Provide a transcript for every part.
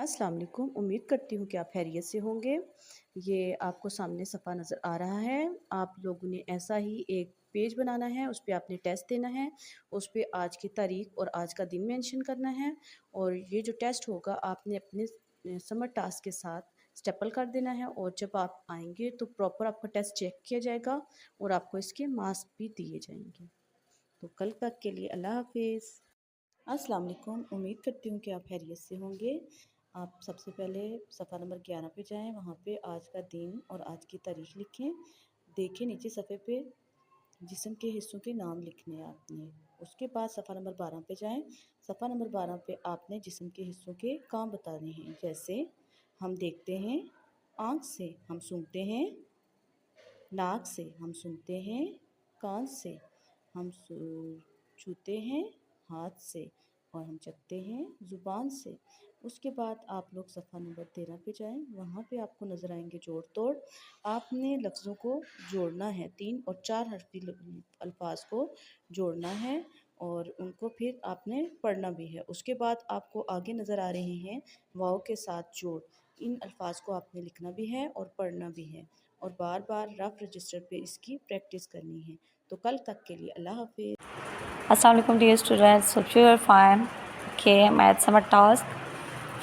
अस्सलाम वालेकुम। उम्मीद करती हूँ कि आप खैरियत से होंगे। ये आपको सामने सफ़ा नज़र आ रहा है। आप लोगों ने ऐसा ही एक पेज बनाना है, उस पे आपने टेस्ट देना है, उस पे आज की तारीख और आज का दिन मेंशन करना है और ये जो टेस्ट होगा आपने अपने समर टास्क के साथ स्टेपल कर देना है और जब आप आएँगे तो प्रॉपर आपका टेस्ट चेक किया जाएगा और आपको इसके मार्क्स भी दिए जाएंगे। तो कल तक के लिए अल्लाह हाफिज़। अस्सलाम वालेकुम। उम्मीद करती हूँ कि आप खैरियत से होंगे। आप सबसे पहले सफ़ा नंबर 11 पे जाएँ, वहाँ पे आज का दिन और आज की तारीख लिखें। देखें नीचे सफ़े पे जिस्म के हिस्सों के नाम लिखने हैं आपने। उसके बाद सफ़ा नंबर 12 पे जाएँ। सफ़ा नंबर 12 पे आपने जिस्म के हिस्सों के काम बताने हैं। जैसे हम देखते हैं, आँख से हम सूंघते हैं, नाक से हम सूंघते हैं, कान से हम छूते हैं, हाथ से और हम चखते हैं ज़ुबान से। उसके बाद आप लोग सफ़ा नंबर 13 पे जाएं, वहाँ पे आपको नज़र आएंगे जोड़ तोड़। आपने लफ्ज़ों को जोड़ना है, 3 और 4 हर्फी अल्फाज को जोड़ना है और उनको फिर आपने पढ़ना भी है। उसके बाद आपको आगे नज़र आ रहे हैं वाव के साथ जोड़। इन अल्फाज को आपने लिखना भी है और पढ़ना भी है और बार बार रफ रजिस्टर पे इसकी प्रैक्टिस करनी है। तो कल तक के लिए अल्लाह हाफिज़। Assalamualaikum dear students, hope you are fine. Okay, math summer task.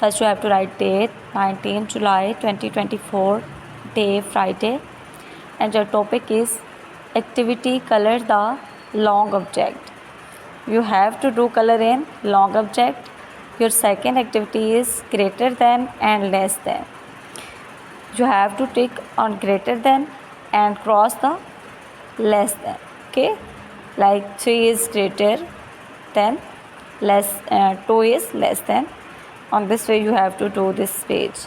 First you have to write date 19 July 2024, day Friday, and your topic is activity color the long object. You have to do color in long object. Your second activity is greater than and less than. You have to tick on greater than and cross the less than. Okay, like 3 is greater than, 2 is less than. On this way you have to do this page.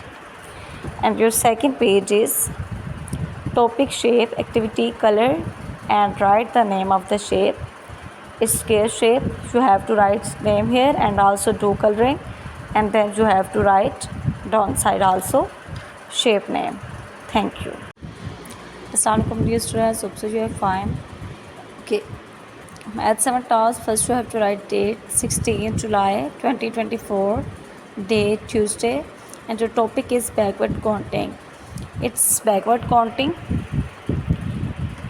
And your second page is topic, shape, activity, color, and write the name of the shape. It's square shape, you have to write name here and also do coloring, and then you have to write down side also shape name. Thank you. Assalamualaikum dear students, hope so you are fine. Okay, math 7 task. First you have to write date 16 July 2024, day Tuesday, and your topic is backward counting. It's backward counting.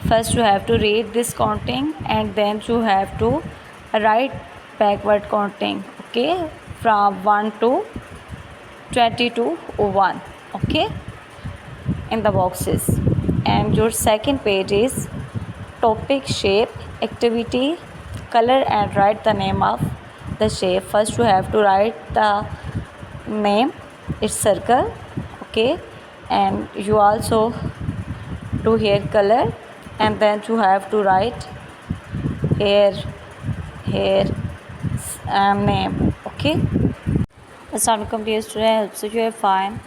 First you have to read this counting and then you have to write backward counting. Okay, from 1 to 20 to 1. Okay, in the boxes. And your second page is topic, shape, activity, color, and write the name of the shape. First you have to write the name, it's circle. Okay, and you also do here color, and then you have to write here name. Okay, assalamualaikum dear students, so you are fine.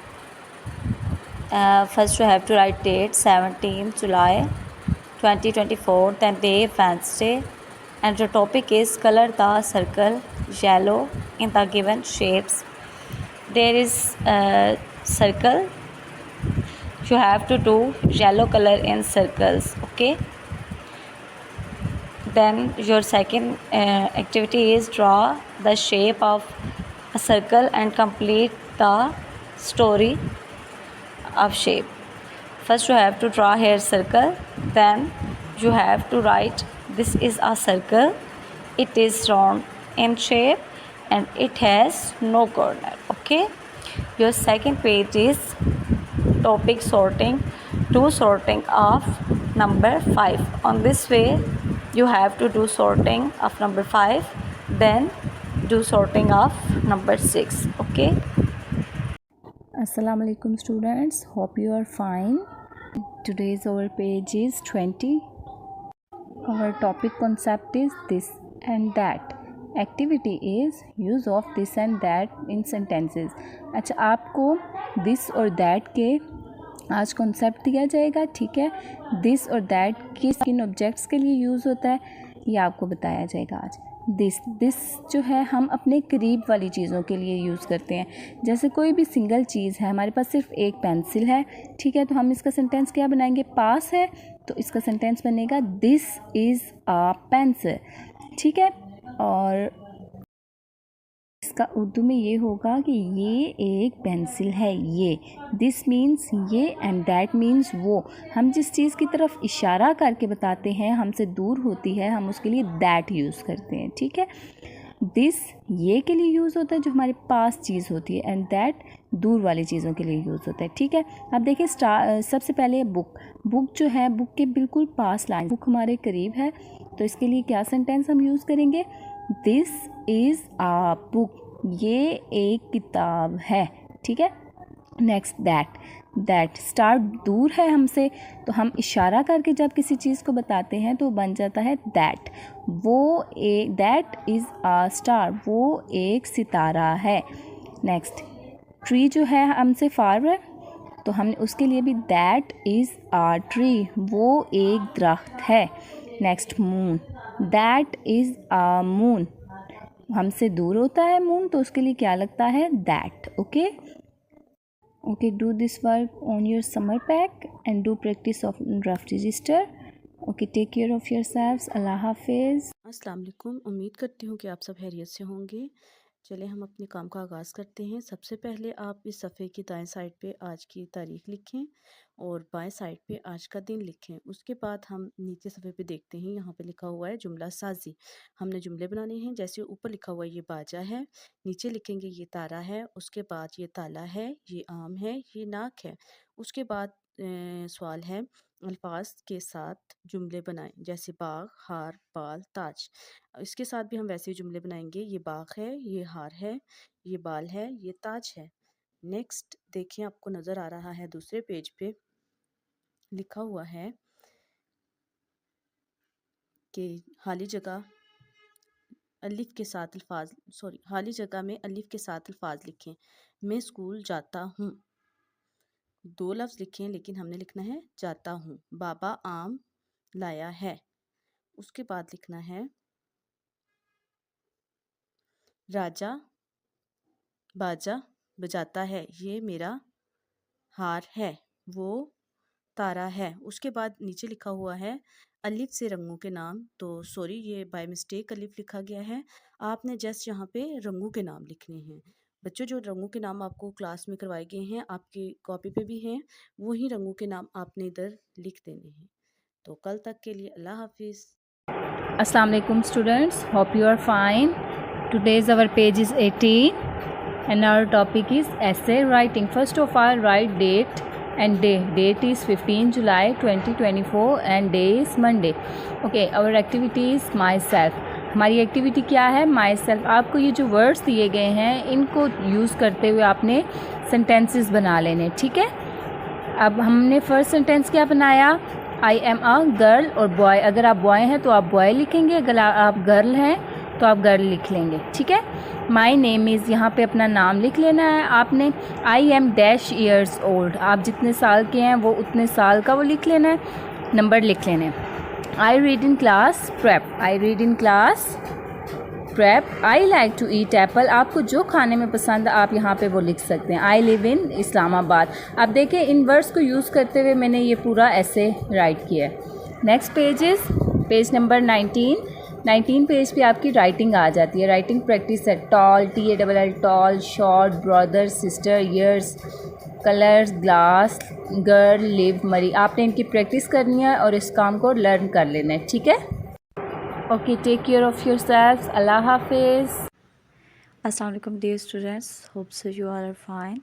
First you have to write date 17 July 2024, then day Wednesday, and the topic is color the circle yellow in the given shapes. There is a circle, you have to do yellow color in circles. Okay, then your second activity is draw the shape of a circle and complete the story of shape. First you have to draw here circle, then you have to write this is a circle, it is round in shape and it has no corner. Okay, your second page is topic sorting, do sorting of number 5. On this way you have to do sorting of number 5, then do sorting of number 6. Okay, Assalamualaikum students, hope you are fine. Today's our page is 20. Our topic concept is this and that. Activity is use of this and that in sentences. अच्छा, आपको this और that के आज concept दिया जाएगा, ठीक है। This और दैट किन ऑब्जेक्ट्स के लिए यूज़ होता है ये आपको बताया जाएगा आज। दिस जो है हम अपने करीब वाली चीज़ों के लिए यूज़ करते हैं। जैसे कोई भी सिंगल चीज़ है, हमारे पास सिर्फ एक पेंसिल है, ठीक है, तो हम इसका सेंटेंस क्या बनाएंगे, पास है तो इसका सेंटेंस बनेगा दिस इज़ अ पेंसिल, ठीक है। और इसका उर्दू में ये होगा कि ये एक पेंसिल है, ये, दिस मीन्स ये एंड दैट मीन्स वो। हम जिस चीज़ की तरफ इशारा करके बताते हैं हमसे दूर होती है, हम उसके लिए दैट यूज़ करते हैं, ठीक है। दिस ये के लिए यूज़ होता है जो हमारे पास चीज़ होती है, एंड दैट दूर वाली चीज़ों के लिए यूज़ होता है, ठीक है। अब देखिए सबसे पहले बुक, बुक जो है बुक के बिल्कुल पास लाइन, बुक हमारे करीब है, तो इसके लिए क्या सेंटेंस हम यूज़ करेंगे, दिस इज़ आ बुक, ये एक किताब है, ठीक है। नेक्स्ट दैट, दैट स्टार दूर है हमसे, तो हम इशारा करके जब किसी चीज़ को बताते हैं तो बन जाता है दैट, वो एक, दैट इज़ आ स्टार, वो एक सितारा है। नेक्स्ट ट्री जो है हमसे फार है, तो हमने उसके लिए भी दैट इज़ आ ट्री, वो एक दरख्त है। Next moon, that is a moon, हमसे दूर होता है मून, तो उसके लिए क्या लगता है, that, okay. Okay, do this work on your summer pack and do practice of rough register. Okay, take care of yourselves. Allah Hafiz. अस्सलाम वालेकुम। उम्मीद करती हूँ कि आप सब खैरियत से होंगे। चलिए हम अपने काम का आगाज़ करते हैं। सबसे पहले आप इस सफ़े की दाएं साइड पे आज की तारीख़ लिखें और बाएं साइड पे आज का दिन लिखें। उसके बाद हम नीचे सफ़े पे देखते हैं, यहाँ पे लिखा हुआ है जुमला साजी। हमने जुमले बनाने हैं, जैसे ऊपर लिखा हुआ है ये बाजा है, नीचे लिखेंगे ये तारा है, उसके बाद ये ताला है, ये आम है, ये नाक है। उसके बाद सवाल है अल्फाज के साथ जुमले बनाएं, जैसे बाग, हार, बाल, ताज। इसके साथ भी हम वैसे ही जुमले बनाएंगे, ये बाग है, ये हार है, ये बाल है, ये ताज है। नेक्स्ट देखिए, आपको नज़र आ रहा है दूसरे पेज पे लिखा हुआ है कि खाली जगह अलिफ के साथ अल्फाज, खाली जगह में अलिफ के साथ अल्फाज लिखें। मैं स्कूल जाता हूँ, दो लफ्ज़ लिखें लेकिन हमने लिखना है जाता हूँ। बाबा आम लाया है, उसके बाद लिखना है राजा बाजा बजाता है, ये मेरा हार है, वो तारा है। उसके बाद नीचे लिखा हुआ है अलिफ से रंगों के नाम, तो सॉरी ये बाय मिस्टेक अलिफ लिखा गया है, आपने जस्ट यहाँ पे रंगों के नाम लिखने हैं। बच्चों, जो रंगों के नाम आपको क्लास में करवाए गए हैं, आपकी कॉपी पे भी हैं, वही रंगों के नाम आपने इधर लिख देने हैं। तो कल तक के लिए अल्लाह हाफिज़। Assalamu alaikum students, hope you are fine. Today's our page is 18 and our topic is essay writing. First of all, write date and day. Date is 15 July 2024 and day is Monday. Okay, our activity is myself. हमारी activity क्या है, my self. आपको ये जो words दिए गए हैं इनको यूज़ करते हुए आपने सेंटेंसेस बना लेने, ठीक है। अब हमने फर्स्ट सेंटेंस क्या बनाया, आई एम अ गर्ल और बॉय। अगर आप बॉय हैं तो आप बॉय लिखेंगे, अगर आप गर्ल हैं तो आप गर्ल लिख लेंगे, ठीक है। माई नेम इज़, यहाँ पे अपना नाम लिख लेना है आपने। I am dash years old, आप जितने साल के हैं वो उतने साल का वो लिख लेना है, नंबर लिख लेना है। I read in class prep, I read in class prep. I like to eat apple, आपको जो खाने में पसंद आप यहाँ पे वो लिख सकते हैं। I live in Islamabad. अब देखिए इन वर्ड्स को यूज़ करते हुए मैंने ये पूरा ऐसे राइट किया है। Next page is page number 19 page पे आपकी राइटिंग आ जाती है। राइटिंग प्रैक्टिस है। Tall, TALL, tall, short, brother, sister, years, colours, glass, girl, live, marry. आपने इनकी प्रैक्टिस करनी है और इस काम को लर्न कर लेना है, ठीक है। Okay, take care of yourselves. Allah Hafiz. Assalamu alaikum dear students, hope so you all are fine.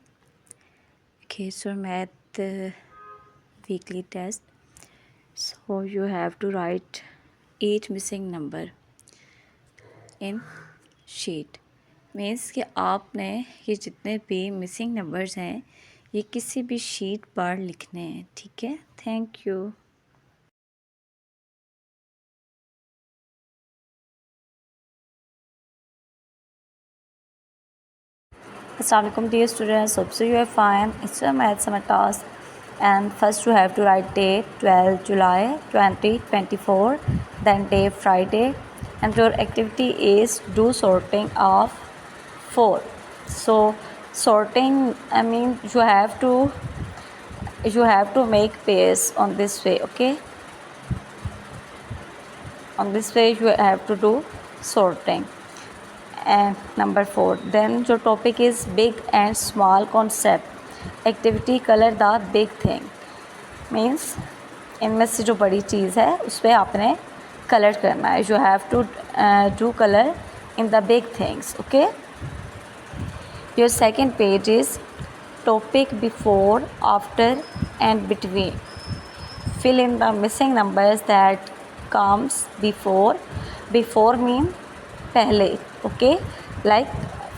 Okay, so math weekly test, so you have to write 8 missing number in sheet. Means कि आपने ये जितने भी missing numbers हैं ये किसी भी sheet पर लिखने हैं, ठीक है। Thank you. Assalamualaikum dear students, hope so you are fine. It's a math summer task and first you have to write date 12 July 2024, then day Friday, and your activity is do sorting of 4. So sorting, I mean you have to make pairs on this way, okay. On this way you have to do sorting, and number 4. Then जो topic is big and small concept. Activity color the big thing. Means इनमें से जो बड़ी चीज़ है उस पर आपने colour करना है. You have to do color in the big things. Okay. Your second page is topic before, after and between. Fill in the missing numbers that comes before. Before mean पहले. Okay, like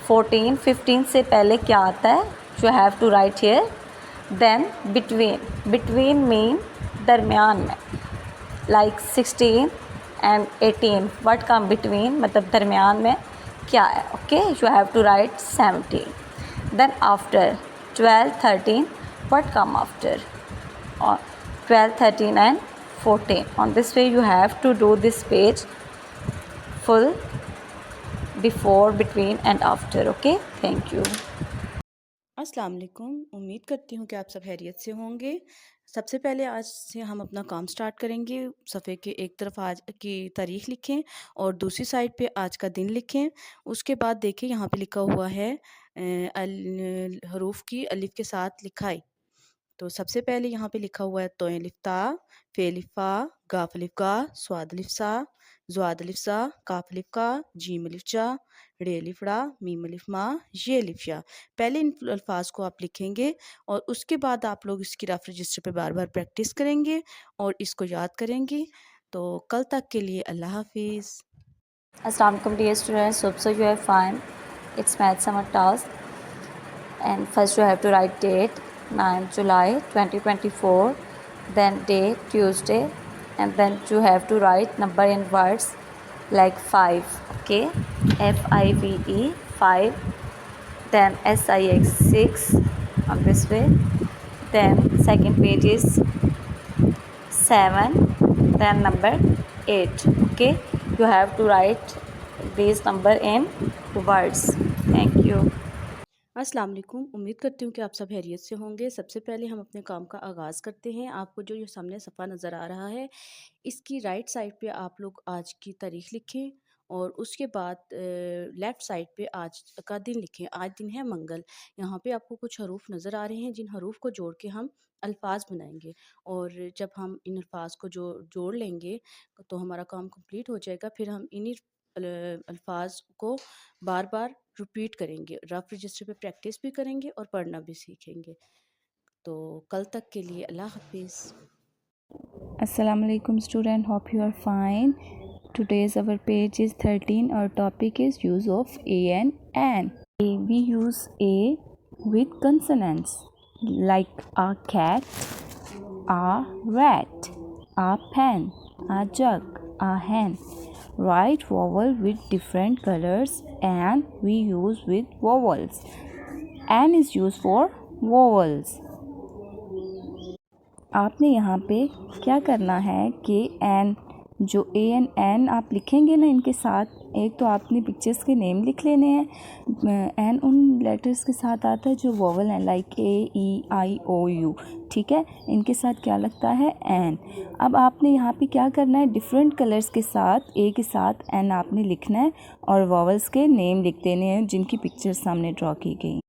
14 15 से पहले क्या आता है, you have to write here. Then between mean दरमियान में, like 16 and 18 what come between, मतलब दरमियान में क्या है. Okay, you have to write 17. Then after 12 13 what come after, 12 13 and 14. On this way you have to do this page full, before, between and after. Okay, thank you. अस्सलाम वालेकुम। उम्मीद करती हूँ कि आप सब खैरियत से होंगे। सबसे पहले आज से हम अपना काम स्टार्ट करेंगे। सफ़े के एक तरफ आज की तारीख़ लिखें और दूसरी साइड पे आज का दिन लिखें। उसके बाद देखें यहाँ पे लिखा हुआ है हरूफ की अलिफ के साथ लिखाई। तो सबसे पहले यहाँ पे लिखा हुआ है तो अलिफ ता, फे अलिफ फ़ा, गाफ अलिफ गा, स्वाद अलिफ सा, ज़्वाद अलिफ सा, काफ अलिफ का, जीम अलिफ जा, रे अलिफ रा, मीम अलिफ मा, ये अलिफ या। पहले इन अल्फाज को आप लिखेंगे और उसके बाद आप लोग इसकी रफ रजिस्टर पे बार बार प्रैक्टिस करेंगे और इसको याद करेंगे। तो कल तक के लिए अल्लाह हाफिज़। Assalamu alaikum dear students, hope so you are fine. It's math summer task, and first you have to write date 9 July 2024, then day Tuesday, and then you have to write number in words like 5. Okay, FIVE 5, then SIX 6 on this way. Then second page is 7, then number 8. Okay, you have to write these number in words. Thank you. अस्सलाम वालेकुम। उम्मीद करती हूँ कि आप सब खैरियत से होंगे। सबसे पहले हम अपने काम का आगाज़ करते हैं। आपको जो ये सामने सफ़ा नज़र आ रहा है, इसकी राइट साइड पे आप लोग आज की तारीख़ लिखें और उसके बाद लेफ़्ट साइड पे आज का दिन लिखें। आज दिन है मंगल। यहाँ पे आपको कुछ हरूफ नज़र आ रहे हैं, जिन हरूफ को जोड़ के हम अल्फाज बनाएंगे और जब हम इन अल्फाज को जोड़ लेंगे तो हमारा काम कंप्लीट हो जाएगा। फिर हम इन्हीं अल्फाज को बार बार रिपीट करेंगे, रफ रजिस्टर पे प्रैक्टिस भी करेंगे और पढ़ना भी सीखेंगे। तो कल तक के लिए अल्लाह हाफिज़। Assalamu alaikum student, hope you are fine. Today's our page is 13. Our topic is use of a and an. We use a with consonants like a cat, a rat, a pen, a jug, a hen. Write vowel with different colors and we use with vowels. An is used for vowels. आपने यहाँ पे क्या करना है कि N, जो A N N आप लिखेंगे ना, इनके साथ एक तो आपने पिक्चर्स के नेम लिख लेने हैं। एन उन लेटर्स के साथ आता है जो वोवल हैं, like a E I O you, ठीक है। इनके साथ क्या लगता है, एन। अब आपने यहाँ पे क्या करना है, डिफरेंट कलर्स के साथ ए के साथ एन आपने लिखना है और वोवल्स के नेम लिख देने हैं जिनकी पिक्चर्स सामने ड्रॉ की गई।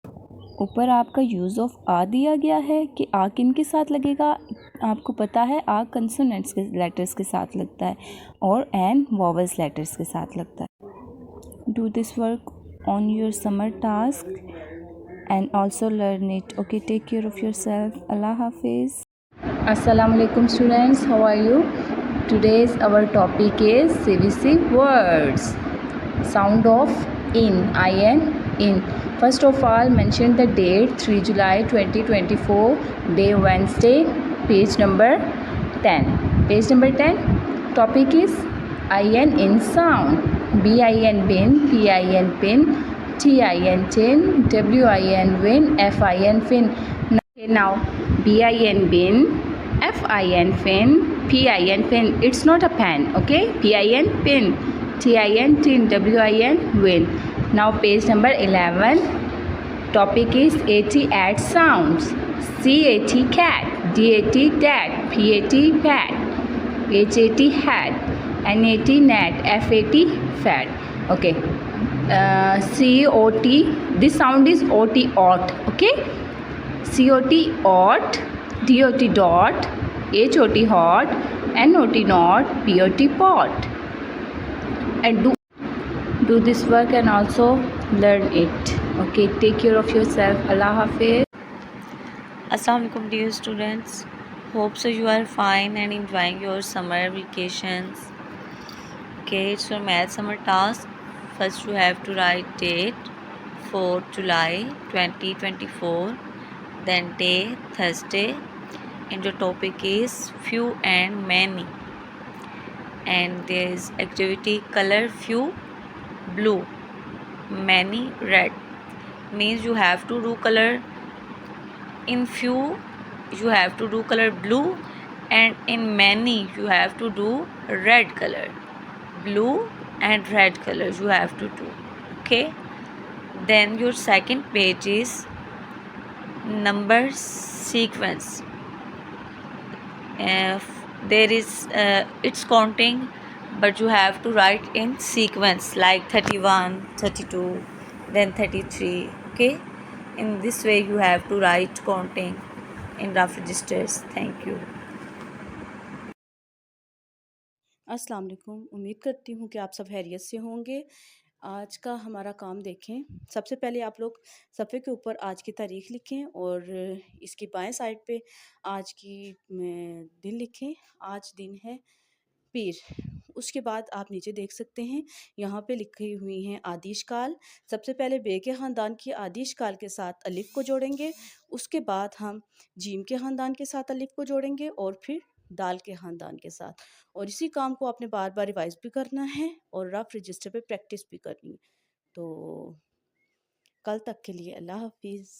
ऊपर आपका यूज़ ऑफ आ दिया गया है कि आ किन के साथ लगेगा, आपको पता है आ कंसोनेंट्स के लेटर्स के साथ लगता है और एन वोवल्स लेटर्स के साथ लगता है। Do this work on your summer task and also learn it. Okay, take care of your self. अल्लाह हाफिज़। Assalamu alaikum students, how are you? Today's our topic is CVC words. Sound of in, in. First of all, mention the date 3 July 2024, day Wednesday, page number 10. Page number 10, topic is in sound. BIN bin, PIN pin, TIN tin, WIN win, FIN fin. Now BIN bin, FIN fin, PIN pin. It's not a pen, okay? PIN pin, TIN tin, WIN win. Now page number 11, topic is AT add sounds. CAT cat, DAT dad, PAT pat, HAT hat, NAT nat, FAT fat. Okay, COT. This sound is OT, ot. Okay, COT, ot. DOT, dot. HOT, hot. NOT, not. POT, pot. And do this work and also learn it. Okay, take care of yourself. Allah Hafiz. Assalamu alaikum dear students. Hope so you are fine and enjoying your summer vacations. Okay, it's your math summer task. First you have to write date 4 July 2024, then day Thursday, and your topic is few and many, and there is activity color few blue, many red. Means you have to do color in few you have to do color blue, and in many you have to do red color. Blue and red colors you have to do. Okay, then your second page is number sequence. There is it's counting, but you have to write in sequence like 31, 32, then 33. Okay, in this way you have to write counting in rough registers. Thank you. अस्सलाम वालेकुम। उम्मीद करती हूँ कि आप सब खैरियत से होंगे। आज का हमारा काम देखें। सबसे पहले आप लोग सफ़े के ऊपर आज की तारीख़ लिखें और इसकी बाएं साइड पे आज की दिन लिखें। आज दिन है पीर। उसके बाद आप नीचे देख सकते हैं, यहाँ पे लिखी हुई हैं आदिश काल। सबसे पहले बे के ख़ानदान की आदिश काल के साथ अलिफ़ को जोड़ेंगे, उसके बाद हम जीम के ख़ानदान के साथ अलिफ़ को जोड़ेंगे और फिर दाल के ख़ानदान के साथ। और इसी काम को आपने बार बार रिवाइज़ भी करना है और रफ रजिस्टर पे प्रैक्टिस भी करनी है। तो कल तक के लिए अल्लाह हाफिज़।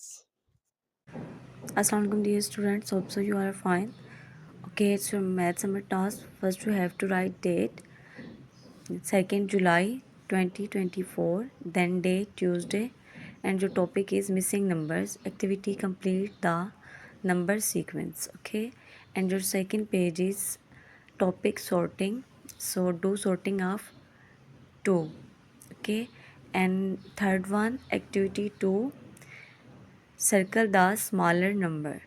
Assalamu alaikum dear students, hope so you are fine. Okay, it's your math summer task. First you have to write date 2nd July 2024, then day Tuesday, and your topic is missing numbers. Activity complete the number sequence. Okay, and your second page is topic sorting, so do sorting of 2. Okay, and third one activity 2, circle the smaller number.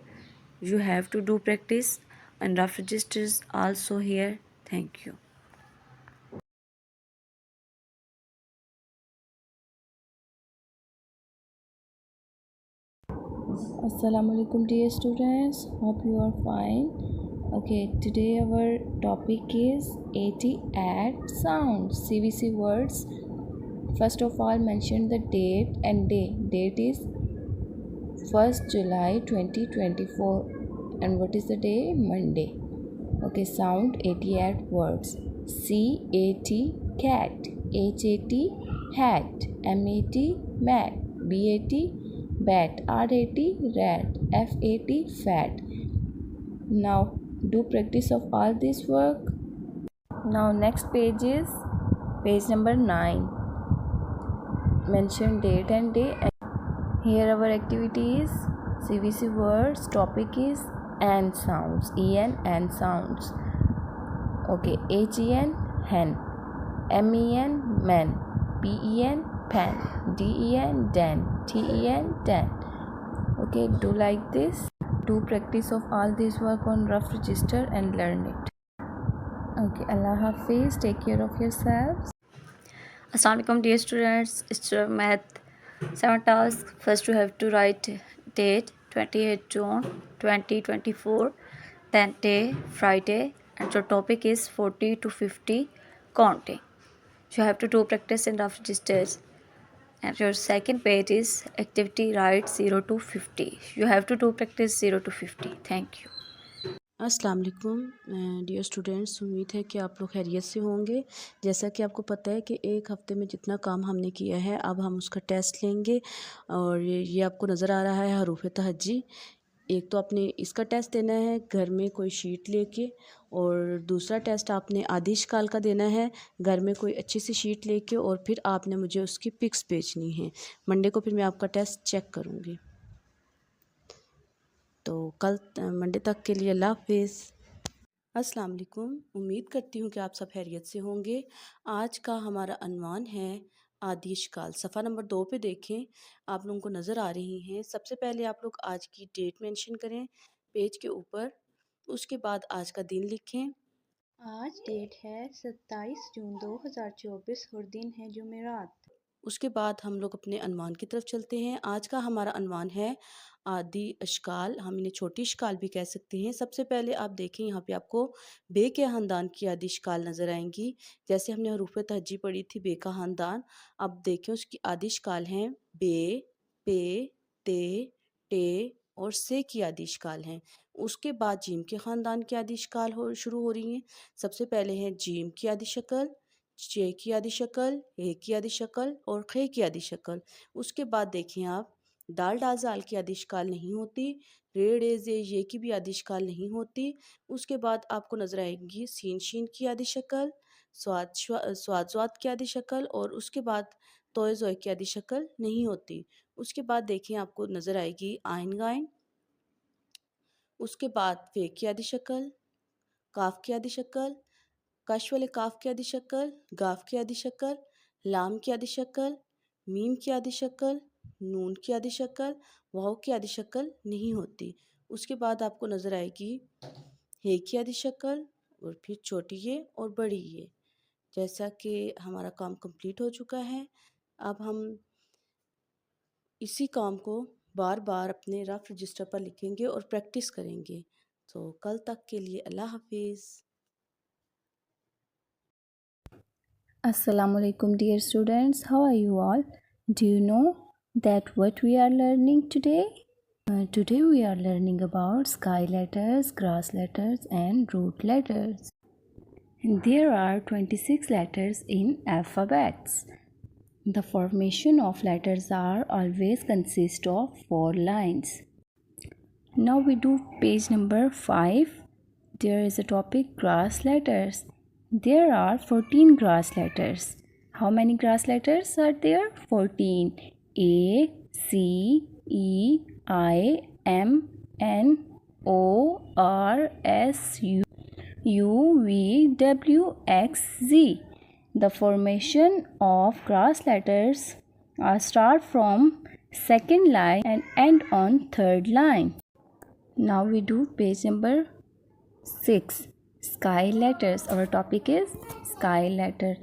You have to do practice and rough registers also here. Thank you. Assalamu alaikum dear students, hope you are fine. Okay, today our topic is 80 add sounds, CVC words. First of all, mention the date and day. Date is 1st July 2024, and what is the day? Monday. Okay, sound 80 add words. CAT cat, HAT hat, MAT mat, BAT bat, RAT rat, FAT fat. Now do practice of all this work. Now next page is page number 9. Mention date and day. Here our activity is CVC words. Topic is and sounds, en sounds. Okay, HEN hen, MEN men, PEN pen, DEN den, TEN ten. Okay, do like this. Do practice of all this work on rough register and learn it. Okay, Allah Hafiz. Take care of yourselves. Assalamu alaikum dear students, it's your math summer task. First you have to write date 28 June 2024, then day Friday, and your topic is 40 to 50 counting. You have to do practice in rough registers. And your second page is activity write 0 to 50. You have to do practice 0 to 50. Thank you. अस्सलाम वालेकुम dear students, उम्मीद है कि आप लोग खैरियत से होंगे। जैसा कि आपको पता है कि एक हफ़्ते में जितना काम हमने किया है, अब हम उसका टेस्ट लेंगे। और ये आपको नज़र आ रहा है हरूफ तहज्जी। एक तो आपने इसका टेस्ट देना है घर में कोई शीट लेके, और दूसरा टेस्ट आपने आदिश काल का देना है घर में कोई अच्छी सी शीट लेके, और फिर आपने मुझे उसकी पिक्स भेजनी है। मंडे को फिर मैं आपका टेस्ट चेक करूँगी। तो कल मंडे तक के लिए अल्लाह हाफिज़। अस्सलाम वालेकुम। उम्मीद करती हूँ कि आप सब खैरियत से होंगे। आज का हमारा अनवान है आदि इश्काल। सफ़ा नंबर 2 पे देखें, आप लोगों को नज़र आ रही हैं। सबसे पहले आप लोग आज की डेट मेंशन करें पेज के ऊपर, उसके बाद आज का दिन लिखें। आज डेट है 27 जून 2024 और दिन है जुमेरात। उसके बाद हम लोग अपने अनवान की तरफ चलते हैं। आज का हमारा अनवान है आदि अश्काल, हम इन्हें छोटी अश्काल भी कह सकते हैं। सबसे पहले आप देखें यहाँ पे आपको बे के ख़ानदान की आदि अश्काल नज़र आएंगी। जैसे हमने हरूफ तहज्जी पढ़ी थी बे का ख़ानदान, अब देखें उसकी आदि अश्काल हैं बे, पे, ते, टे और से की आदि अश्काल हैं। उसके बाद जीम के ख़ानदान की आदि अश्काल शुरू हो रही हैं। सबसे पहले हैं जीम की आदि शक्ल, चे की आदि शक्ल, ए की आदि शक्ल और खे की आदि शक्ल। उसके बाद देखें आप दाल डाल जाल की आदि अश्काल नहीं होती, रे डे जे ये की भी आदि अश्काल नहीं होती। उसके बाद आपको नज़र आएंगी सीन शीन की आदि शक्ल, स्वाद स्वाद की आदि शक्ल और उसके बाद तोय जोय की आदि शक्ल नहीं होती। उसके बाद देखें आपको नज़र आएगी आइन गाइन, उसके बाद वे की आदि शक्ल, काफ की आदि शक्ल, कश वाले काफ की आदि शक्ल, गाफ की आदि शक्ल, लाम की आदि शक्ल, मीम की आदि शक्ल, नून की आदि शक्ल, वाव की आदि शक्ल नहीं होती। उसके बाद आपको नज़र आएगी हे की आदि शक्ल और फिर छोटी ये और बड़ी ये। जैसा कि हमारा काम कंप्लीट हो चुका है, अब हम इसी काम को बार बार अपने रफ रजिस्टर पर लिखेंगे और प्रैक्टिस करेंगे। तो कल तक के लिए अल्लाह हाफिज़। Assalamu alaikum dear students, how are you all? Do you know that what we are learning today? Today we are learning about sky letters, grass letters and root letters. And there are 26 letters in alphabets. The formation of letters are always consist of 4 lines. Now we do page number 5. There is a topic grass letters. There are 14 grass letters. How many grass letters are there? 14. A, C, E, I, M, N, O, R, S, U, V, W, X, Z. The formation of grass letters start from second line and end on third line. Now we do page number 6. Sky letters. Our topic is sky letter.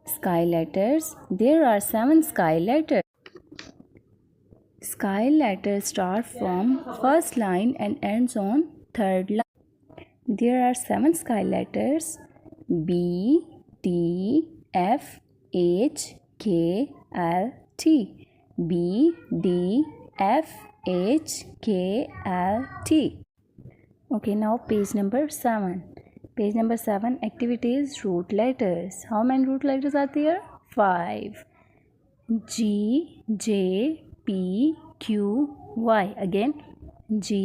Sky letters. There are 7 sky letters. Sky letters start from first line and ends on third line. There are 7 sky letters: B, T, F, H, K, L, T. B, D, F, H, K, L, T. Okay, now page number 7. Page number 7, activities, root letters. How many root letters are there? 5. G, J, P, Q, Y. Again, G,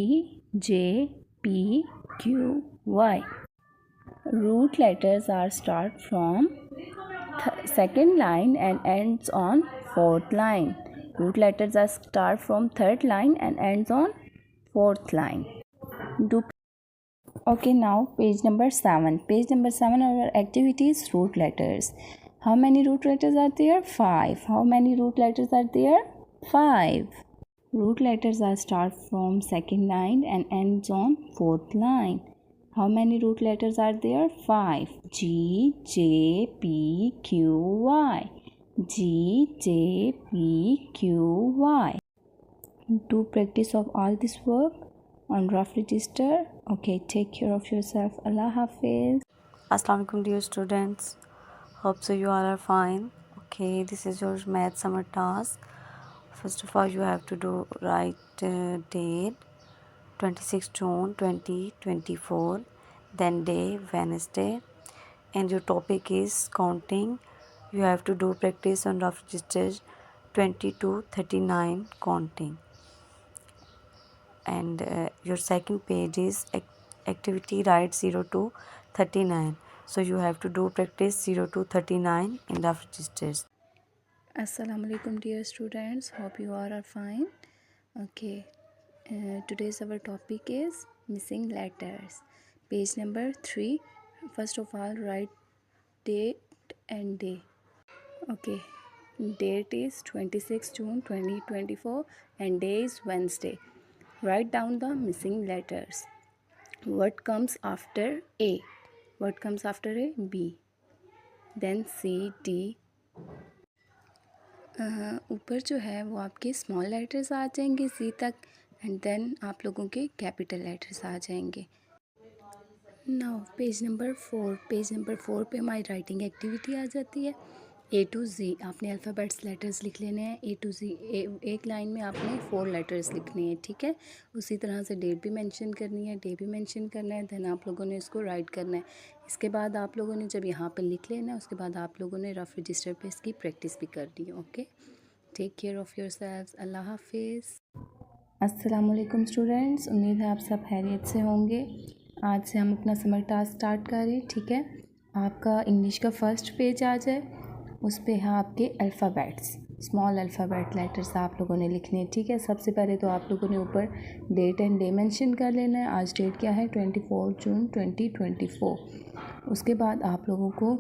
J, P, Q, Y. Root letters are start from second line and ends on fourth line. Root letters are start from third line and ends on fourth line. Okay, now page number 7. Page number 7, our activities, root letters. How many root letters are there? 5. How many root letters are there? 5. Root letters are start from second line and ends on fourth line. How many root letters are there? 5. G, J, P, Q, Y. G, J, P, Q, Y. Do practice of all this work on rough register. Okay, take care of yourself. Allah Hafiz. Assalamu alaikum dear students. Hope so you all are fine. Okay, this is your math summer task. First of all, you have to do write date 26 June 2024, then day Wednesday, and your topic is counting. You have to do practice on rough registers 20 to 39 counting, and your second page is activity write 0 to 39. So you have to do practice 0 to 39 in rough registers. Assalamu alaikum dear students, hope you all are fine. Okay, today's our topic is missing letters. Page number 3. First of all, write date and day. Okay, Date is 26 June 2024 and day is Wednesday. Write down the missing letters. What comes after A? What comes after A? B. Then C, D. ऊपर जो है वो आपके small letters आ जाएंगे C तक, and then आप लोगों के कैपिटल लेटर्स आ जाएंगे. नाउ पेज नंबर 4 पे हमारी राइटिंग एक्टिविटी आ जाती है. A to Z आपने अल्फ़ाबेट्स लेटर्स लिख लेने हैं. A to Z एक लाइन में आपने 4 लेटर्स लिखने हैं, ठीक है. उसी तरह से डेट भी मेंशन करनी है, डे भी मेंशन करना है. देन आप लोगों ने इसको राइट करना है. इसके बाद आप लोगों ने जब यहाँ पे लिख लेना है, उसके बाद आप लोगों ने रफ रजिस्टर पे इसकी प्रैक्टिस भी करनी है. Okay, take care of yourselves. अल्लाह हाफिज़. अस्सलाम वालेकुम स्टूडेंट्स, उम्मीद है आप सब खैरियत से होंगे. आज से हम अपना समर टास्क स्टार्ट करें, ठीक है. आपका इंग्लिश का फर्स्ट पेज आ जाए, उस पे है आपके अल्फ़ाबेट्स, स्मॉल अल्फ़ाबेट लेटर्स आप लोगों ने लिखने हैं, ठीक है. सबसे पहले तो आप लोगों ने ऊपर डेट एंड डे मेंशन कर लेना है. आज डेट क्या है? 24 जून 2024. उसके बाद आप लोगों को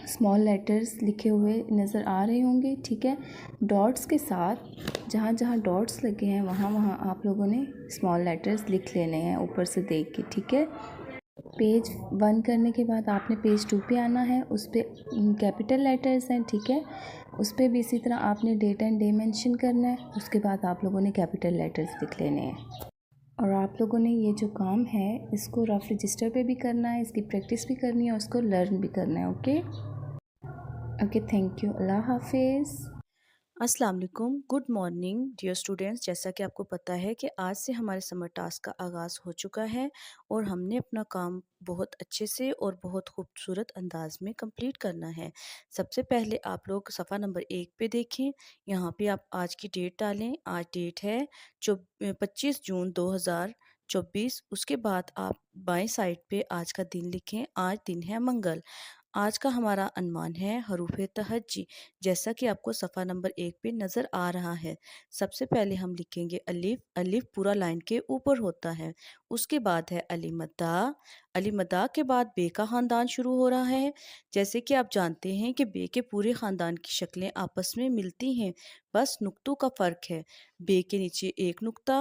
स्मॉल लेटर्स लिखे हुए नज़र आ रहे होंगे, ठीक है. डॉट्स के साथ जहाँ जहाँ डॉट्स लगे हैं वहाँ वहाँ आप लोगों ने स्मॉल लेटर्स लिख लेने हैं ऊपर से देख के, ठीक है. पेज 1 करने के बाद आपने पेज 2 पे आना है. उस पर कैपिटल लेटर्स हैं, ठीक है. उस पर भी इसी तरह आपने डेट एंड डे मेंशन करना है. उसके बाद आप लोगों ने कैपिटल लेटर्स लिख लेने हैं. और आप लोगों ने ये जो काम है इसको रफ रजिस्टर पे भी करना है, इसकी प्रैक्टिस भी करनी है और इसको लर्न भी करना है. Okay, thank you. अल्लाह हाफिज़. अस्सलाम वालेकुम, गुड मॉर्निंग डियर स्टूडेंट्स. जैसा कि आपको पता है कि आज से हमारे समर टास्क का आगाज़ हो चुका है और हमने अपना काम बहुत अच्छे से और बहुत खूबसूरत अंदाज में कंप्लीट करना है. सबसे पहले आप लोग सफ़ा नंबर 1 पे देखें. यहाँ पे आप आज की डेट डालें. आज डेट है 25 जून 2024. उसके बाद आप बाएं साइड पे आज का दिन लिखें. आज दिन है मंगल. आज का हमारा अनुमान है हरूफ तहज्जी, जैसा कि आपको सफ़ा नंबर 1 पे नज़र आ रहा है. सबसे पहले हम लिखेंगे अलिफ. अलिफ पूरा लाइन के ऊपर होता है. उसके बाद है अलिमद्दा. अलिमद्दा के बाद बे का ख़ानदान शुरू हो रहा है. जैसे कि आप जानते हैं कि बे के पूरे ख़ानदान की शक्लें आपस में मिलती हैं, बस नुक्तों का फ़र्क है. बे के नीचे 1 नुक्ता,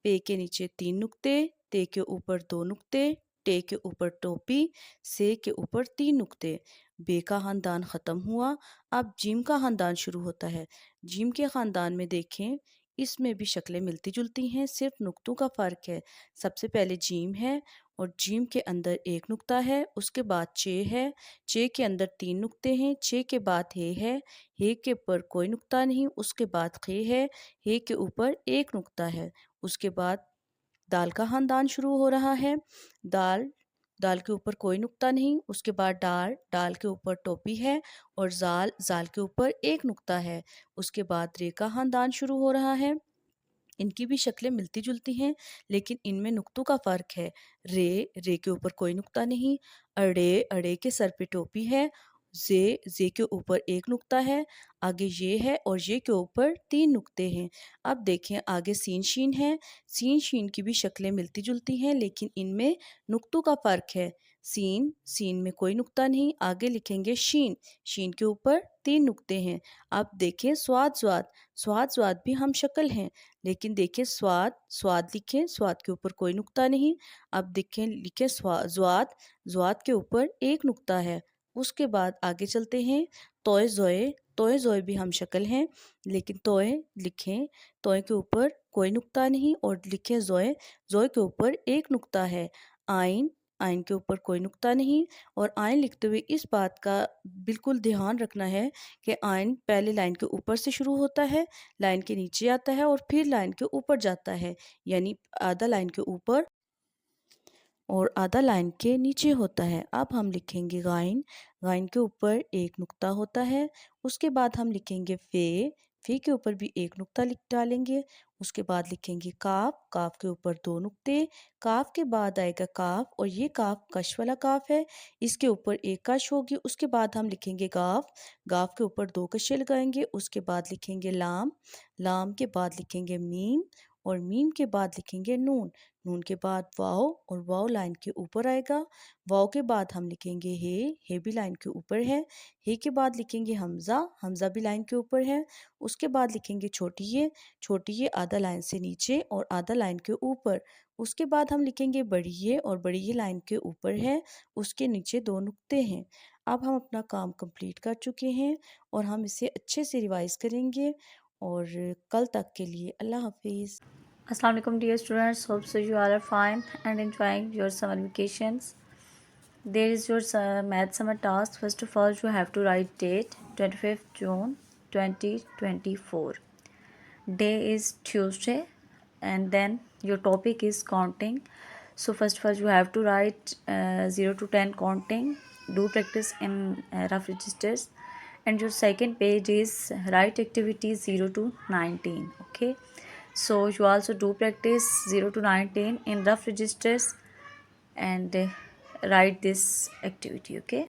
पे के नीचे 3 नुक्ते, ते के ऊपर 2 नुक्ते, टे के ऊपर टोपी, से के ऊपर 3 नुक्ते. बे का ख़ानदान ख़त्म हुआ. अब जीम का ख़ानदान शुरू होता है. जीम के ख़ानदान में देखें, इसमें भी शक्लें मिलती जुलती हैं, सिर्फ नुक्तों का फ़र्क है. सबसे पहले जीम है और जीम के अंदर 1 नुक्ता है. उसके बाद चे है. चे के अंदर 3 नुक्ते हैं. चे के बाद हे है. हे के ऊपर कोई नुक्ता नहीं. उसके बाद खे है. हे के ऊपर 1 नुक्ता है. उसके बाद दाल का ख़ानदान शुरू हो रहा है. दाल. दाल के ऊपर कोई नुक्ता नहीं. उसके बाद डाल. डाल के ऊपर टोपी है और ज़ाल. ज़ाल के ऊपर 1 नुक्ता है. उसके बाद रे का ख़ानदान शुरू हो रहा है. इनकी भी शक्लें मिलती जुलती हैं, लेकिन इनमें नुक्तों का फ़र्क है. रे. रे के ऊपर कोई नुक्ता नहीं. अड़े. अड़े के सर पे टोपी है. जे. जे के ऊपर 1 नुक्ता है. आगे ये है और ये के ऊपर 3 नुक्ते हैं. अब देखें आगे सीन शीन है. सीन शीन की भी शक्लें मिलती जुलती हैं, लेकिन इनमें नुक्तों का फ़र्क है. सीन. सीन में कोई नुक्ता नहीं. आगे लिखेंगे शीन. शीन के ऊपर 3 नुक्ते हैं. अब देखें स्वाद. स्वाद. स्वाद. स्वाद भी हम शक्ल हैं, लेकिन देखें स्वाद. स्वाद लिखें. स्वाद के ऊपर कोई नुक्ता नहीं. अब देखें लिखें ज़्वाद. ज़्वाद के ऊपर 1 नुक्ता है. उसके बाद आगे चलते हैं. तोय ज़ोए. तोय ज़ोए भी हम शक्ल हैं, लेकिन तोय लिखें. तोय के ऊपर कोई नुक्ता नहीं और लिखें ज़ोए. ज़ोए के ऊपर 1 नुक्ता है. आइन. आइन के ऊपर कोई नुक्ता नहीं. और आइन लिखते हुए इस बात का बिल्कुल ध्यान रखना है कि आइन पहले लाइन के ऊपर से शुरू होता है, लाइन के नीचे आता है और फिर लाइन के ऊपर जाता है, यानी आधा लाइन के ऊपर और आधा लाइन के नीचे होता है. अब हम लिखेंगे गाइन. गाइन के ऊपर 1 नुक्ता होता है. उसके बाद हम लिखेंगे फ़े. फ़े के ऊपर भी 1 नुक्ता लिख डालेंगे. उसके बाद लिखेंगे काफ. काफ के ऊपर 2 नुक्ते. काफ के बाद आएगा काफ और ये काफ कश वाला काफ है, इसके ऊपर 1 कश होगी. उसके बाद हम लिखेंगे गाफ. गाफ के ऊपर 2 कशे लगाएंगे. उसके बाद लिखेंगे लाम. लाम के बाद लिखेंगे मीम और मीम के बाद लिखेंगे नून. नून के बाद वाव और वाव लाइन के ऊपर आएगा। वाव के बाद हम लिखेंगे हे भी लाइन के ऊपर है। हे के बाद लिखेंगे हमज़ा, हमज़ा भी लाइन के ऊपर है। उसके बाद लिखेंगे छोटी ये आधा लाइन से नीचे और आधा लाइन के ऊपर। उसके बाद हम लिखेंगे बड़ी ये, और बड़ी ये लाइन के ऊपर है, उसके नीचे 2 नुक्ते हैं। अब हम अपना काम कंप्लीट कर चुके हैं और हम इसे अच्छे से रिवाइज़ करेंगे। और कल तक के लिए अल्लाह हाफिज़। Assalamu alaikum dear students, hope so you all are fine and enjoying your summer vacations. There is your math summer task. First of all, you have to write date 25th June 2024. Day is Tuesday, and then your topic is counting. So first of all, you have to write 0 to 10 counting. Do practice in rough registers. And your second page is write activities 0 to 19. Okay, so you also do practice 0 to 19 in rough registers and write this activity. Okay.